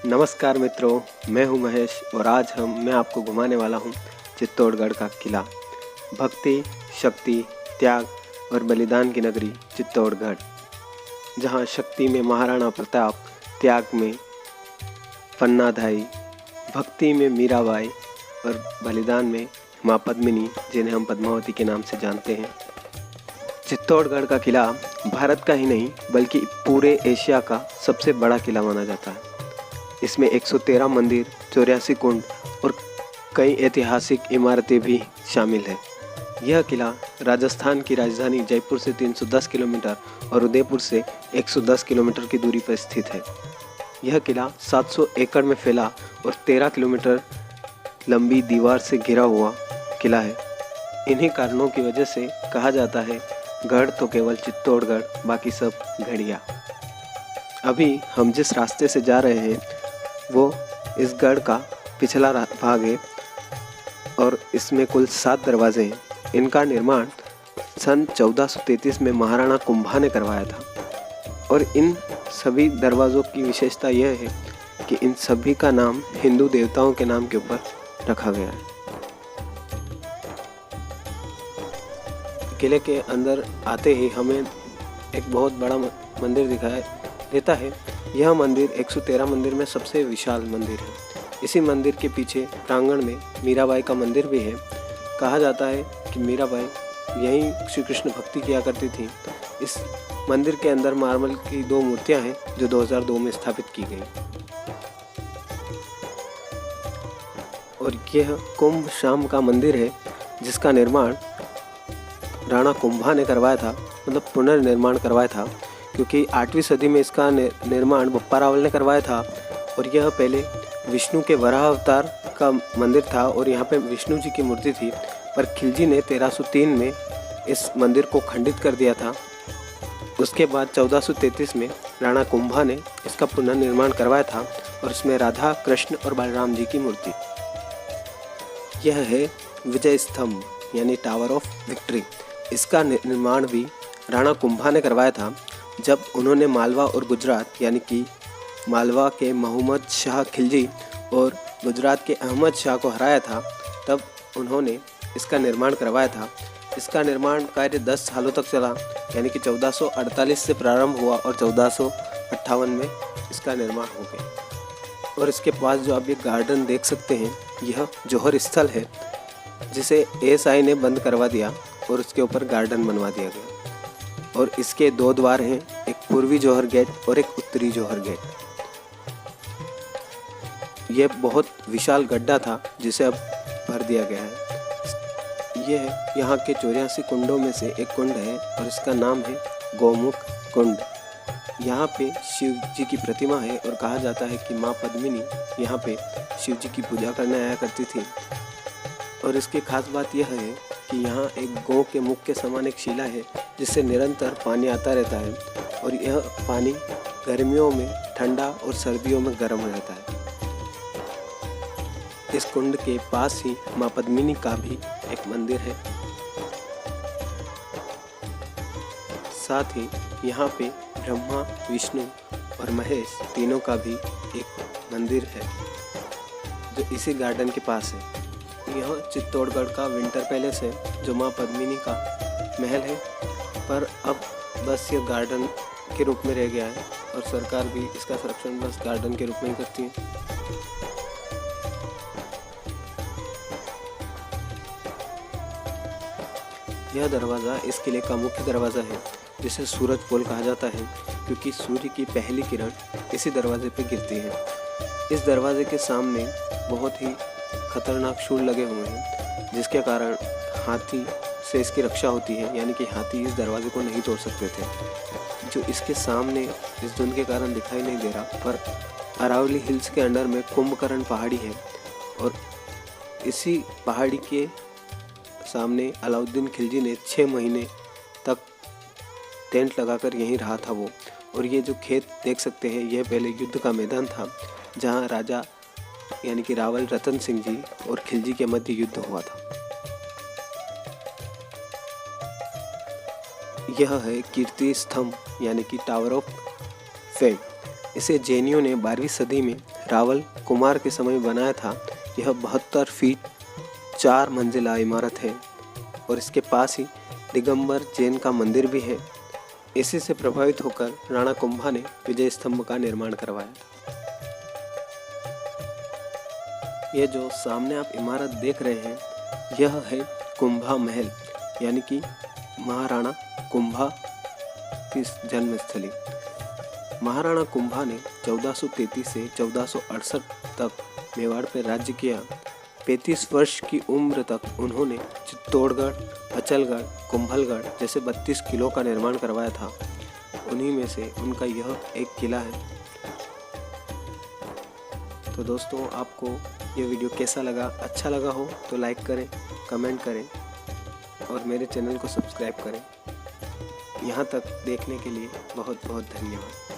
नमस्कार मित्रों, मैं हूं महेश और आज मैं आपको घुमाने वाला हूं चित्तौड़गढ़ का किला। भक्ति, शक्ति, त्याग और बलिदान की नगरी चित्तौड़गढ़, जहां शक्ति में महाराणा प्रताप, त्याग में पन्नाधाई, भक्ति में मीराबाई और बलिदान में माँ पद्मिनी, जिन्हें हम पद्मावती के नाम से जानते हैं। चित्तौड़गढ़ का किला भारत का ही नहीं बल्कि पूरे एशिया का सबसे बड़ा किला माना जाता है। इसमें 113 मंदिर, 84 कुंड और कई ऐतिहासिक इमारतें भी शामिल हैं। यह किला राजस्थान की राजधानी जयपुर से 310 किलोमीटर और उदयपुर से 110 किलोमीटर की दूरी पर स्थित है। यह किला 700 एकड़ में फैला और 13 किलोमीटर लंबी दीवार से घिरा हुआ किला है। इन्हीं कारणों की वजह से कहा जाता है, गढ़ तो केवल चित्तौड़गढ़, बाकी सब गढ़िया। अभी हम जिस रास्ते से जा रहे हैं वो इस गढ़ का पिछला भाग है और इसमें कुल 7 दरवाजे हैं। इनका निर्माण सन 1433 में महाराणा कुंभा ने करवाया था और इन सभी दरवाज़ों की विशेषता यह है कि इन सभी का नाम हिंदू देवताओं के नाम के ऊपर रखा गया है। किले के अंदर आते ही हमें एक बहुत बड़ा मंदिर दिखाई देता है। यह मंदिर 113 मंदिर में सबसे विशाल मंदिर है। इसी मंदिर के पीछे प्रांगण में मीराबाई का मंदिर भी है। कहा जाता है कि मीराबाई यहीं श्री कृष्ण भक्ति किया करती थी। इस मंदिर के अंदर मार्बल की 2 मूर्तियां हैं जो 2002 में स्थापित की गई। और यह कुंभ शाम का मंदिर है जिसका निर्माण राणा कुंभा ने करवाया था, मतलब पुनर्निर्माण करवाया था, क्योंकि 8वीं सदी में इसका निर्माण बप्पा रावल ने करवाया था। और यह पहले विष्णु के वराह अवतार का मंदिर था और यहाँ पे विष्णु जी की मूर्ति थी, पर खिलजी ने 1303 में इस मंदिर को खंडित कर दिया था। उसके बाद 1433 में राणा कुंभा ने इसका पुनर्निर्माण करवाया था और इसमें राधा, कृष्ण और बलराम जी की मूर्ति। यह है विजय स्तंभ यानी टावर ऑफ विक्ट्री। इसका निर्माण भी राणा कुंभा ने करवाया था। जब उन्होंने मालवा और गुजरात यानी कि मालवा के मोहम्मद शाह खिलजी और गुजरात के अहमद शाह को हराया था, तब उन्होंने इसका निर्माण करवाया था। इसका निर्माण कार्य 10 सालों तक चला, यानी कि 1448 से प्रारंभ हुआ और 1458 में इसका निर्माण हो गया। और इसके पास जो आप ये गार्डन देख सकते हैं, यह जौहर स्थल है जिसे एएसआई ने बंद करवा दिया और उसके ऊपर गार्डन बनवा दिया गया। और इसके 2 द्वार हैं, एक पूर्वी जौहर गेट और एक उत्तरी जौहर गेट। यह बहुत विशाल गड्ढा था जिसे अब भर दिया गया है। यह यहाँ के 84 कुंडों में से एक कुंड है और इसका नाम है गौमुख कुंड। यहाँ पे शिव जी की प्रतिमा है और कहा जाता है कि माँ पद्मिनी यहाँ पे शिव जी की पूजा करने आया करती थी। और इसकी खास बात यह है कि यहाँ एक गौ के मुख के समान एक शिला है जिससे निरंतर पानी आता रहता है और यह पानी गर्मियों में ठंडा और सर्दियों में गर्म रहता है। इस कुंड के पास ही माँ पद्मिनी का भी एक मंदिर है। साथ ही यहाँ पे ब्रह्मा, विष्णु और महेश तीनों का भी एक मंदिर है जो इसी गार्डन के पास है। यह चित्तौड़गढ़ का विंटर पैलेस है जो माँ पद्मिनी का महल है, पर अब बस ये गार्डन के रूप में रह गया है और सरकार भी इसका संरक्षण बस गार्डन के रूप में ही करती है। यह दरवाज़ा इस किले का मुख्य दरवाज़ा है जिसे सूरज पोल कहा जाता है, क्योंकि सूर्य की पहली किरण इसी दरवाजे पर गिरती है। इस दरवाजे के सामने बहुत ही खतरनाक शूल लगे हुए हैं जिसके कारण हाथी से इसकी रक्षा होती है, यानी कि हाथी इस दरवाजे को नहीं तोड़ सकते थे। जो इसके सामने इस धुंध के कारण दिखाई नहीं दे रहा, पर अरावली हिल्स के अंडर में कुंभकर्ण पहाड़ी है और इसी पहाड़ी के सामने अलाउद्दीन खिलजी ने 6 महीने तक टेंट लगाकर यहीं रहा था वो। और ये जो खेत देख सकते हैं, यह पहले युद्ध का मैदान था जहाँ राजा यानी कि रावल रतन सिंह जी और खिलजी के मध्य युद्ध हुआ था। यह है कीर्ति स्तंभ यानी कि टावर ऑफ फेम। इसे जैनियों ने 12वीं सदी में रावल कुमार के समय बनाया था। यह 72 फीट 4 मंजिला इमारत है और इसके पास ही दिगंबर जैन का मंदिर भी है। इसी से प्रभावित होकर राणा कुंभा ने विजय स्तंभ का निर्माण करवाया था। यह जो सामने आप इमारत देख रहे हैं, यह है कुंभा महल, यानी कि महाराणा कुंभा की जन्मस्थली। महाराणा कुंभा ने 1433 से 1468 तक मेवाड़ पर राज्य किया। 35 वर्ष की उम्र तक उन्होंने चित्तौड़गढ़, अचलगढ़, कुंभलगढ़ जैसे 32 किलों का निर्माण करवाया था। उन्हीं में से उनका यह एक किला है। तो दोस्तों, आपको ये वीडियो कैसा लगा? अच्छा लगा हो तो लाइक करें, कमेंट करें और मेरे चैनल को सब्सक्राइब करें। यहाँ तक देखने के लिए बहुत बहुत धन्यवाद।